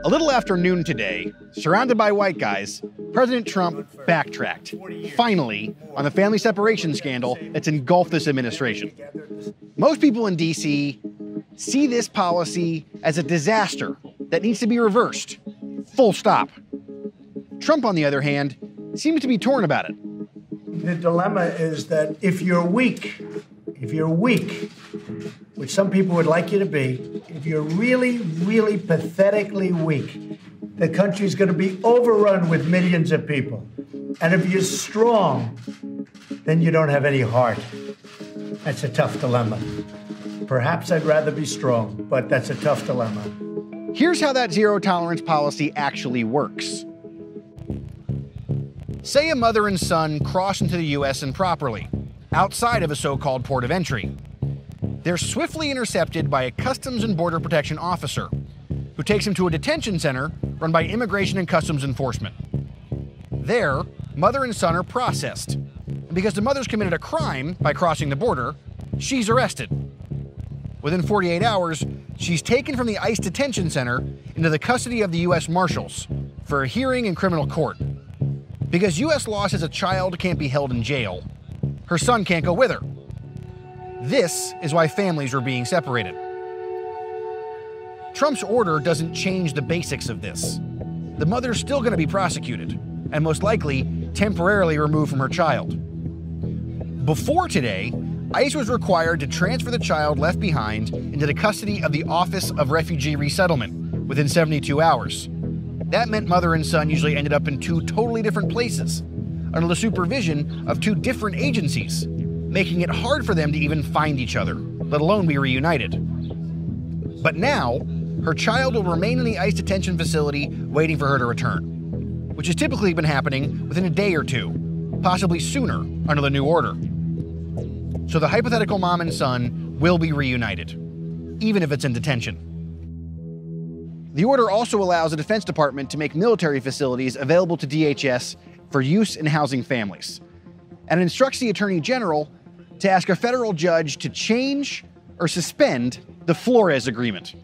A little after noon today, surrounded by white guys, President Trump backtracked, finally, on the family separation scandal that's engulfed this administration. Most people in D.C. see this policy as a disaster that needs to be reversed. Full stop. Trump, on the other hand, seems to be torn about it. The dilemma is that if you're weak, which some people would like you to be, if you're really, really pathetically weak, the country's going to be overrun with millions of people. And if you're strong, then you don't have any heart. That's a tough dilemma. Perhaps I'd rather be strong, but that's a tough dilemma. Here's how that zero-tolerance policy actually works. Say a mother and son cross into the U.S. improperly, outside of a so-called port of entry. They're swiftly intercepted by a Customs and Border Protection officer, who takes them to a detention center run by Immigration and Customs Enforcement. There, mother and son are processed. And because the mother's committed a crime by crossing the border, she's arrested. Within 48 hours, she's taken from the ICE detention center into the custody of the U.S. Marshals for a hearing in criminal court. Because U.S. law says a child can't be held in jail, her son can't go with her. This is why families are being separated. Trump's order doesn't change the basics of this. The mother's still going to be prosecuted, and most likely temporarily removed from her child. Before today, ICE was required to transfer the child left behind into the custody of the Office of Refugee Resettlement within 72 hours. That meant mother and son usually ended up in two totally different places, under the supervision of two different agencies, making it hard for them to even find each other, let alone be reunited. But now, her child will remain in the ICE detention facility waiting for her to return, which has typically been happening within a day or two, possibly sooner under the new order. So the hypothetical mom and son will be reunited, even if it's in detention. The order also allows the Defense Department to make military facilities available to DHS for use in housing families, and instructs the Attorney General to ask a federal judge to change or suspend the Flores Agreement,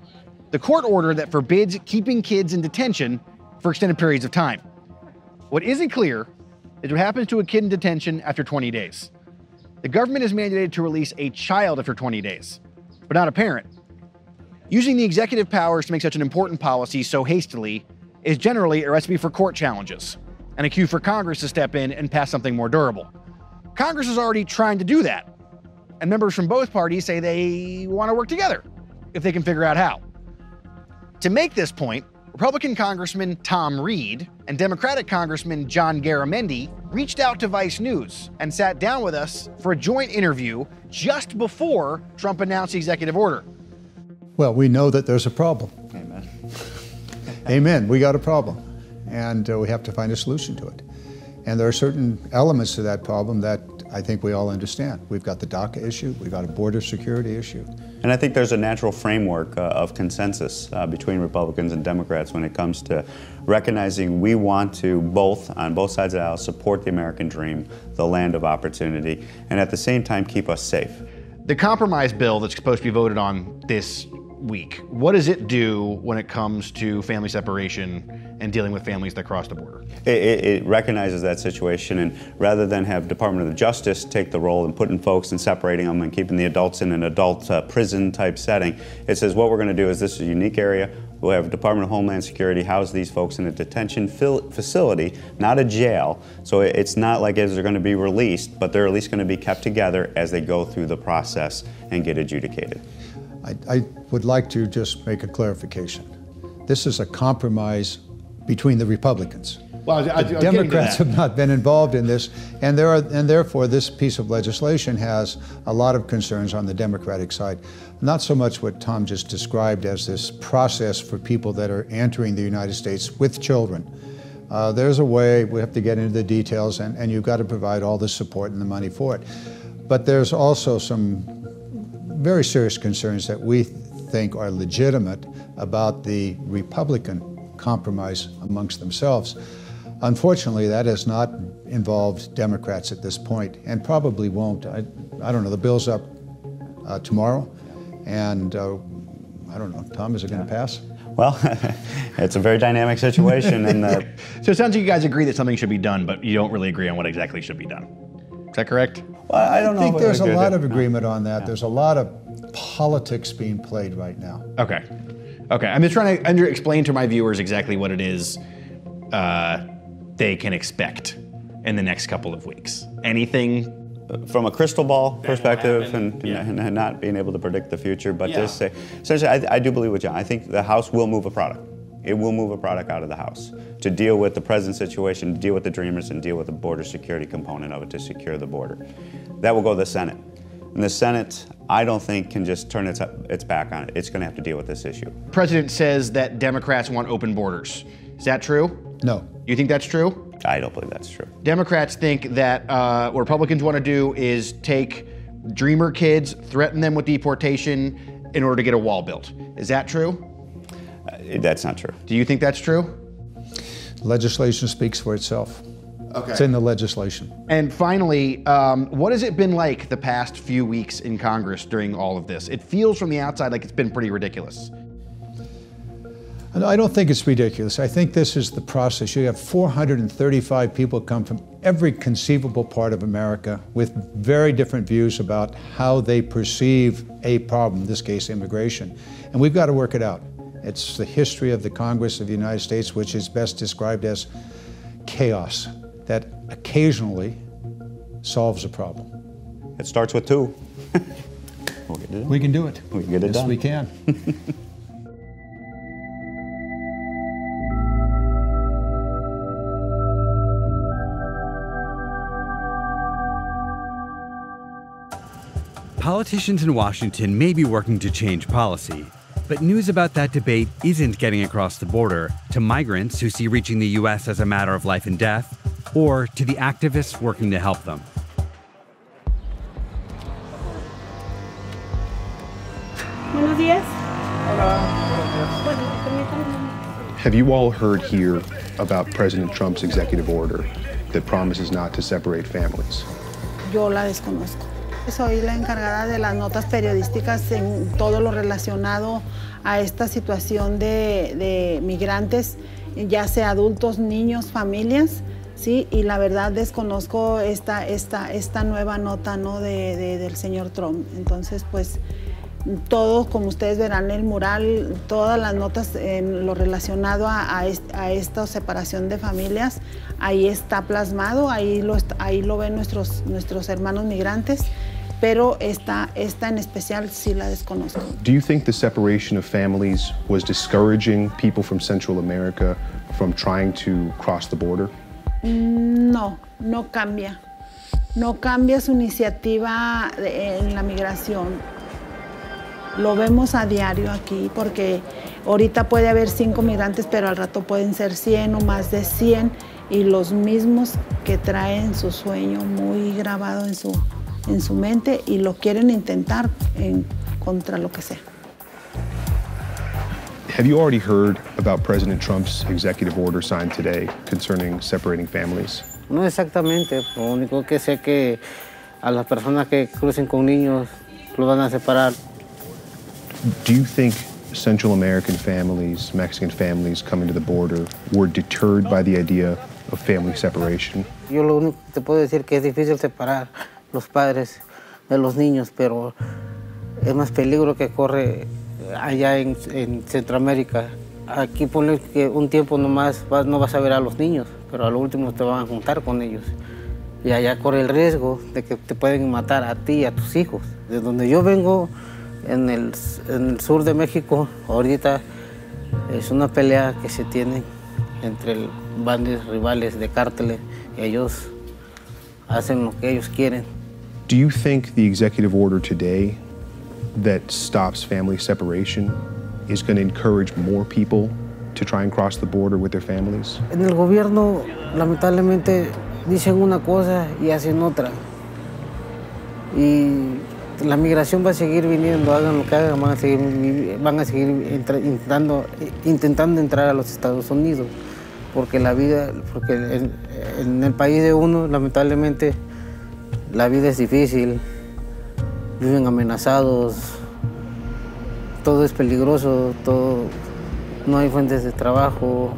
the court order that forbids keeping kids in detention for extended periods of time. What isn't clear is what happens to a kid in detention after 20 days. The government is mandated to release a child after 20 days, but not a parent. Using the executive powers to make such an important policy so hastily is generally a recipe for court challenges and a cue for Congress to step in and pass something more durable. Congress is already trying to do that, and members from both parties say they want to work together if they can figure out how. To make this point, Republican Congressman Tom Reed and Democratic Congressman John Garamendi reached out to Vice News and sat down with us for a joint interview just before Trump announced the executive order. Well, we know that there's a problem. Amen. Amen. We got a problem, and we have to find a solution to it. And there are certain elements to that problem that I think we all understand. We've got the DACA issue, we've got a border security issue. And I think there's a natural framework of consensus between Republicans and Democrats when it comes to recognizing we want to on both sides of the aisle, support the American dream, the land of opportunity, and at the same time keep us safe. The compromise bill that's supposed to be voted on this week, what does it do when it comes to family separation and dealing with families that cross the border? It recognizes that situation, and rather than have Department of Justice take the role in putting folks and separating them and keeping the adults in an adult prison type setting, it says what we're going to do is this is a unique area. We'll have Department of Homeland Security house these folks in a detention facility, not a jail. So it's not like as they're going to be released, but they're at least going to be kept together as they go through the process and get adjudicated. I would like to just make a clarification. This is a compromise between the Republicans. Well, the Democrats have not been involved in this, and therefore this piece of legislation has a lot of concerns on the Democratic side. Not so much what Tom just described as this process for people that are entering the United States with children. There's a way, we have to get into the details, and you've got to provide all the support and the money for it. But there's also some very serious concerns that we think are legitimate about the Republican compromise amongst themselves. Unfortunately, that has not involved Democrats at this point, and probably won't. I don't know, the bill's up tomorrow, and I don't know, Tom, is it going to pass? Well, it's a very dynamic situation. And So it sounds like you guys agree that something should be done, but you don't really agree on what exactly should be done. Is that correct? well, I don't know. I think if there's a agree lot with of it. agreement on that. There's a lot of politics being played right now. Okay. Okay. I'm just trying to explain to my viewers exactly what it is they can expect in the next couple of weeks. Anything? From a crystal ball perspective and not being able to predict the future, but this, essentially, I do believe with John. I think the House will move a product. It will move a product out of the House to deal with the present situation, to deal with the Dreamers, and deal with the border security component of it to secure the border. That will go to the Senate. And the Senate, I don't think, can just turn its back on it. It's going to have to deal with this issue. The president says that Democrats want open borders. Is that true? No. You think that's true? I don't believe that's true. Democrats think that what Republicans want to do is take Dreamer kids, threaten them with deportation in order to get a wall built. Is that true? That's not true. Do you think that's true? Legislation speaks for itself. Okay. It's in the legislation. And finally, what has it been like the past few weeks in Congress during all of this? It feels from the outside like it's been pretty ridiculous. I don't think it's ridiculous. I think this is the process. You have 435 people come from every conceivable part of America with very different views about how they perceive a problem, in this case immigration. And we've got to work it out. It's the history of the Congress of the United States, which is best described as chaos that occasionally solves a problem. It starts with two. We'll get it done. We can do it. We can get it yes, done. we can. Politicians in Washington may be working to change policy, but news about that debate isn't getting across the border to migrants who see reaching the U.S. as a matter of life and death, or to the activists working to help them. Buenos días. Have you all heard here about President Trump's executive order that promises not to separate families? Yo la desconozco. Soy la encargada de las notas periodísticas en todo lo relacionado a esta situación de migrantes, ya sea adultos, niños, familias, ¿sí? Y la verdad desconozco esta nueva nota, ¿no? del señor Trump. Entonces, pues, todo, como ustedes verán, el mural, todas las notas en lo relacionado a esta separación de familias, ahí está plasmado, ahí lo ven nuestros hermanos migrantes. Pero esta en especial sí la desconozco. Do you think the separation of families was discouraging people from Central America from trying to cross the border? No, no cambia. No cambia su iniciativa en la migración. Lo vemos a diario aquí porque ahorita puede haber 5 migrantes, pero al rato pueden ser 100 o más de 100 y los mismos que traen su sueño muy grabado en su mente y lo quieren intentar contra lo que sea. Have you already heard about President Trump's executive order signed today concerning separating families? No exactamente, lo único que sé que a las personas que crucen con niños los van a separar. Do you think Central American families, Mexican families coming to the border were deterred by the idea of family separation? Yo lo único que te puedo decir que es difícil separar los padres de los niños, pero es más peligro que corre allá en Centroamérica. Aquí ponle que un tiempo nomás no vas a ver a los niños, pero a lo último te van a juntar con ellos. Y allá corre el riesgo de que te pueden matar a ti y a tus hijos. De donde yo vengo, en el sur de México, ahorita es una pelea que se tiene entre bandas rivales de cárteles. Ellos hacen lo que ellos quieren. Do you think the executive order today that stops family separation is going to encourage more people to try and cross the border with their families? En el gobierno, lamentablemente, dicen una cosa y hacen otra. Y la migración va a seguir viniendo, hagan lo que hagan, van a seguir intentando entrar a los Estados Unidos. Porque en el país de uno, lamentablemente, la vida es difícil, viven amenazados, todo es peligroso, todo no hay fuentes de trabajo,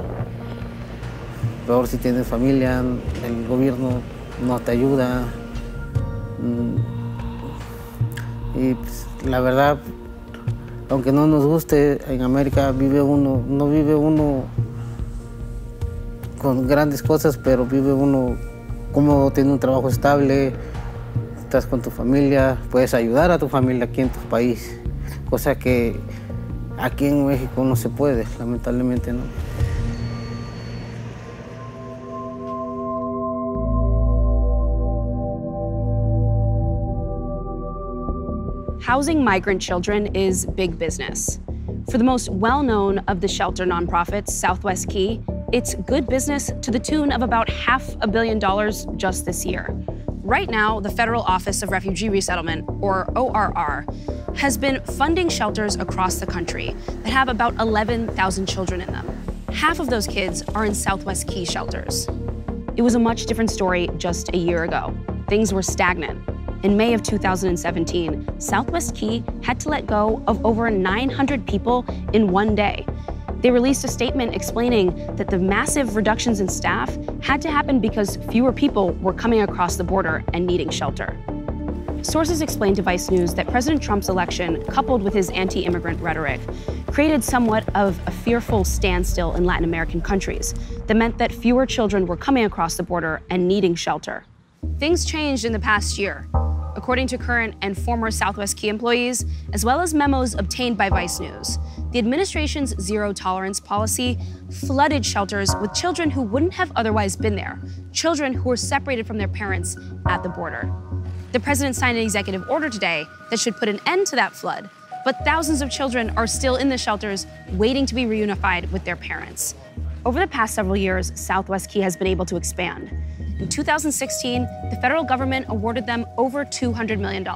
peor si tienes familia, el gobierno no te ayuda. Y pues, la verdad, aunque no nos guste, en América no vive uno con grandes cosas, pero vive uno cómodo, tiene un trabajo estable, estás con tu familia, puedes ayudar a tu familia aquí en tu país, cosa que aquí en México no se puede, lamentablemente no. Housing migrant children is big business. For the most well-known of the shelter nonprofits, Southwest Key, it's good business to the tune of about $500 million just this year. Right now, the Federal Office of Refugee Resettlement, or ORR, has been funding shelters across the country that have about 11,000 children in them. Half of those kids are in Southwest Key shelters. It was a much different story just a year ago. Things were stagnant. In May of 2017, Southwest Key had to let go of over 900 people in one day. They released a statement explaining that the massive reductions in staff had to happen because fewer people were coming across the border and needing shelter. Sources explained to Vice News that President Trump's election, coupled with his anti-immigrant rhetoric, created somewhat of a fearful standstill in Latin American countries that meant that fewer children were coming across the border and needing shelter. Things changed in the past year. According to current and former Southwest Key employees, as well as memos obtained by Vice News, the administration's zero-tolerance policy flooded shelters with children who wouldn't have otherwise been there, children who were separated from their parents at the border. The president signed an executive order today that should put an end to that flood, but thousands of children are still in the shelters waiting to be reunified with their parents. Over the past several years, Southwest Key has been able to expand. In 2016, the federal government awarded them over $200 million.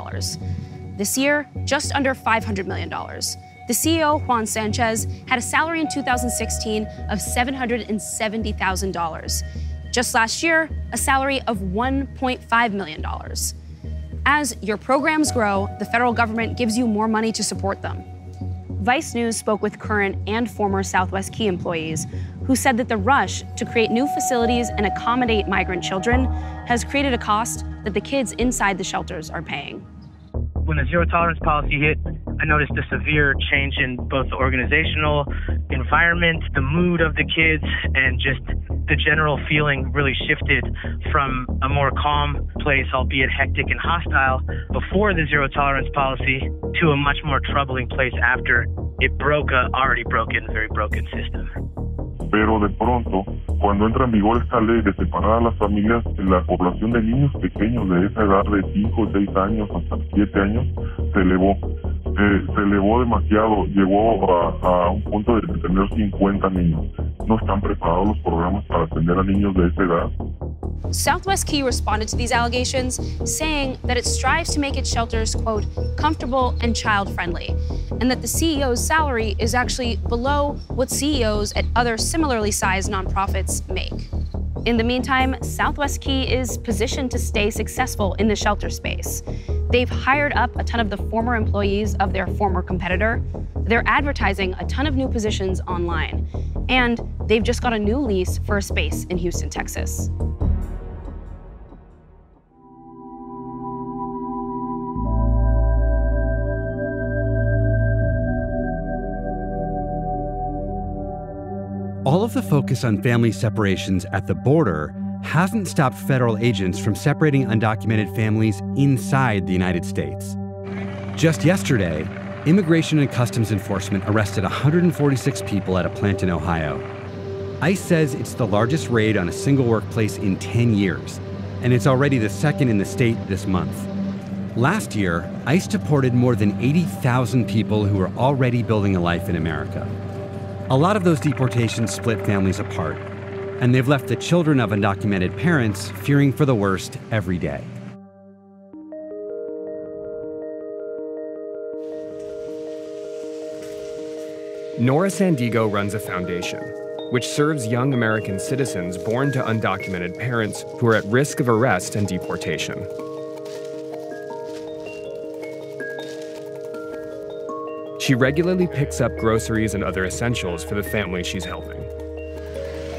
This year, just under $500 million. The CEO, Juan Sanchez, had a salary in 2016 of $770,000. Just last year, a salary of $1.5 million. As your programs grow, the federal government gives you more money to support them. Vice News spoke with current and former Southwest Key employees who said that the rush to create new facilities and accommodate migrant children has created a cost that the kids inside the shelters are paying. When the zero-tolerance policy hit, I noticed a severe change in both the organizational environment, the mood of the kids, and just the general feeling really shifted from a more calm place, albeit hectic and hostile, before the zero-tolerance policy, to a much more troubling place after it broke a already broken, very broken system. Pero de pronto, cuando entra en vigor esta ley de separar a las familias, la población de niños pequeños de esa edad de 5, 6 años hasta 7 años se elevó demasiado, llegó a un punto de tener 50 niños. No están preparados los programas para atender a niños de esa edad. Southwest Key responded to these allegations, saying that it strives to make its shelters, quote, comfortable and child-friendly, and that the CEO's salary is actually below what CEOs at other similarly sized nonprofits make. In the meantime, Southwest Key is positioned to stay successful in the shelter space. They've hired up a ton of the former employees of their former competitor. They're advertising a ton of new positions online. And they've just got a new lease for a space in Houston, Texas. All of the focus on family separations at the border hasn't stopped federal agents from separating undocumented families inside the United States. Just yesterday, Immigration and Customs Enforcement arrested 146 people at a plant in Ohio. ICE says it's the largest raid on a single workplace in 10 years, and it's already the second in the state this month. Last year, ICE deported more than 80,000 people who were already building a life in America. A lot of those deportations split families apart, and they've left the children of undocumented parents fearing for the worst every day. Nora Sandiego runs a foundation, which serves young American citizens born to undocumented parents who are at risk of arrest and deportation. She regularly picks up groceries and other essentials for the family she's helping.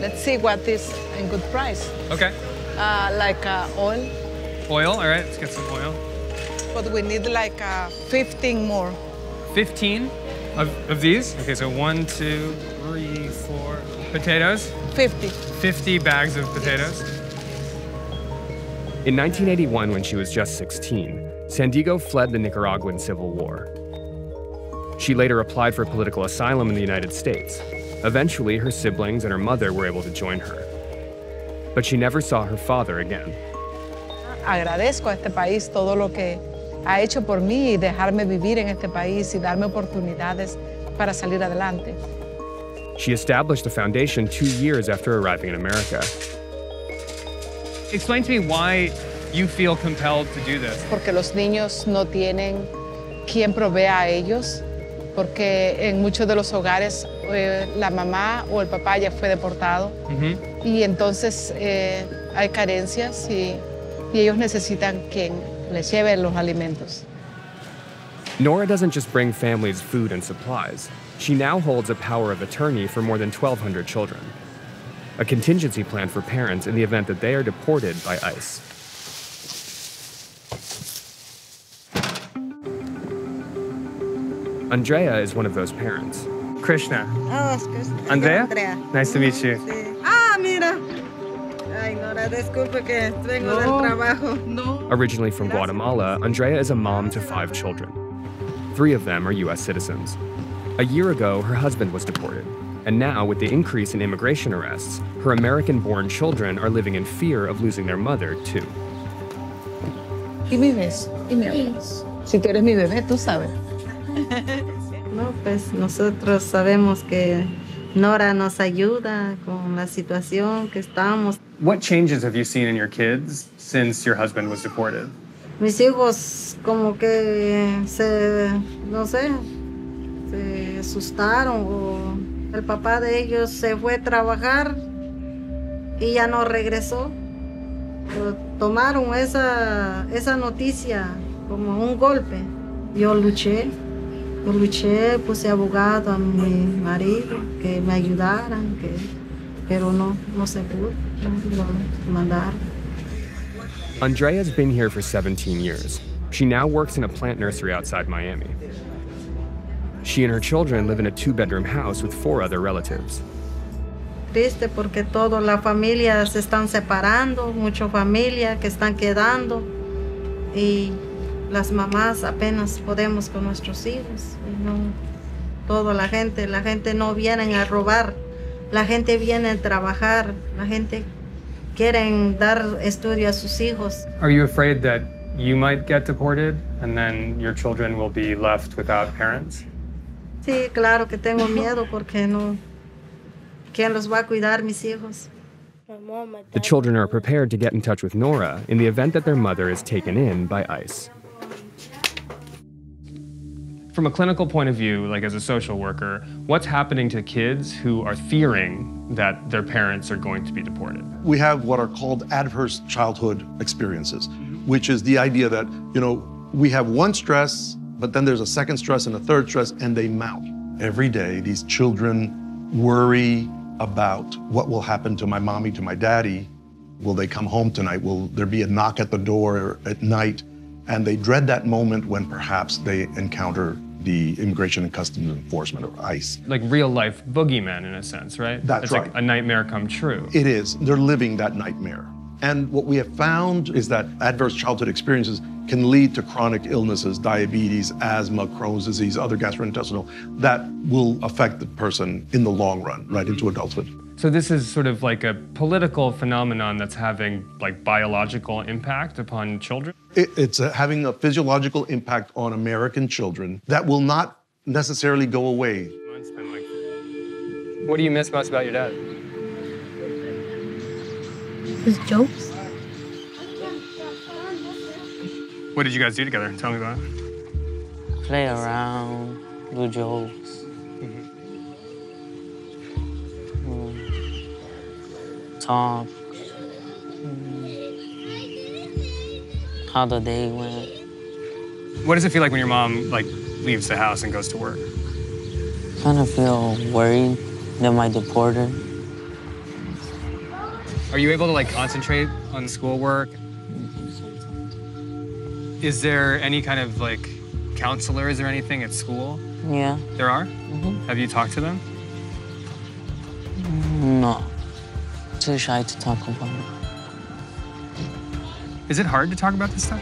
Let's see what is in good price. Okay. Like oil. Oil, all right, let's get some oil. But we need like 15 more. 15 of these? Okay, so 1, 2, 3, 4. Potatoes? 50. 50 bags of potatoes. In 1981, when she was just 16, Sandiego fled the Nicaraguan Civil War. She later applied for political asylum in the United States. Eventually, her siblings and her mother were able to join her. But she never saw her father again. Agradezco a este país todo lo que ha hecho por mí y dejarme vivir en este país y darme oportunidades para salir adelante. She established a foundation 2 years after arriving in America. Explain to me why you feel compelled to do this. Porque los niños no tienen quien provea a ellos, porque en muchos de los hogares la mamá o el papá ya fue deportado y entonces hay carencias y ellos necesitan quien les lleve los alimentos. Nora doesn't just bring families food and supplies. She now holds a power of attorney for more than 1,200 children, a contingency plan for parents in the event that they are deported by ICE. Andrea is one of those parents. Krishna. Oh, es Krishna. Andrea? Andrea. Nice to meet you. Sí. Ah, mira. Ay, Nora, disculpe que vengo del trabajo. No. Originally from Guatemala, Andrea is a mom to 5 children. 3 of them are U.S. citizens. A year ago, her husband was deported. And now, with the increase in immigration arrests, her American-born children are living in fear of losing their mother, too. ¿Y mi ves? ¿Y me hablas? Si tú eres mi bebé, tú sabes. No, pues nosotros sabemos que Nora nos ayuda con la situación que estamos. What changes have you seen in your kids since your husband was deported? Mis hijos como que no sé, se asustaron o el papá de ellos se fue a trabajar y ya no regresó. Pero tomaron esa noticia como un golpe. Yo luché, puse abogado a mi marido que me ayudaran, pero no se pudo, lo mandaron. Andrea's been here for 17 years. She now works in a plant nursery outside Miami. She and her children live in a 2-bedroom house with 4 other relatives. Triste porque toda la familia se están separando, mucha familia que están quedando y las mamás apenas podemos con nuestros hijos. No, toda la gente no viene a robar, la gente viene a trabajar, la gente quiere dar estudio a sus hijos. Are you afraid that you might get deported and then your children will be left without parents? Sí, claro que tengo miedo porque no. ¿Quién los va a cuidar, mis hijos? The children are prepared to get in touch with Nora in the event that their mother is taken in by ICE. From a clinical point of view, like as a social worker, what's happening to kids who are fearing that their parents are going to be deported? We have what are called adverse childhood experiences, which is the idea that, we have one stress, but then there's a second stress and a third stress, and they mount. Every day, these children worry about what will happen to my mommy, to my daddy. Will they come home tonight? Will there be a knock at the door at night? And they dread that moment when perhaps they encounter the Immigration and Customs Enforcement, or ICE. Like real life boogeymen in a sense, right? That's right. It's like a nightmare come true. It is. They're living that nightmare. And what we have found is that adverse childhood experiences can lead to chronic illnesses, diabetes, asthma, Crohn's disease, other gastrointestinal, that will affect the person in the long run, right into adulthood. So this is sort of like a political phenomenon that's having like biological impact upon children? It's having a physiological impact on American children that will not necessarily go away. What do you miss most about your dad? His jokes. What did you guys do together? Tell me about it. Play around, do jokes. Talk. How the day went. What does it feel like when your mom leaves the house and goes to work? Kind of feel worried that might deport her. Are you able to like concentrate on schoolwork? Is there any kind of like counselors or anything at school? Yeah. There are? Mm-hmm. Have you talked to them? No. Too shy to talk about it. Is it hard to talk about this stuff?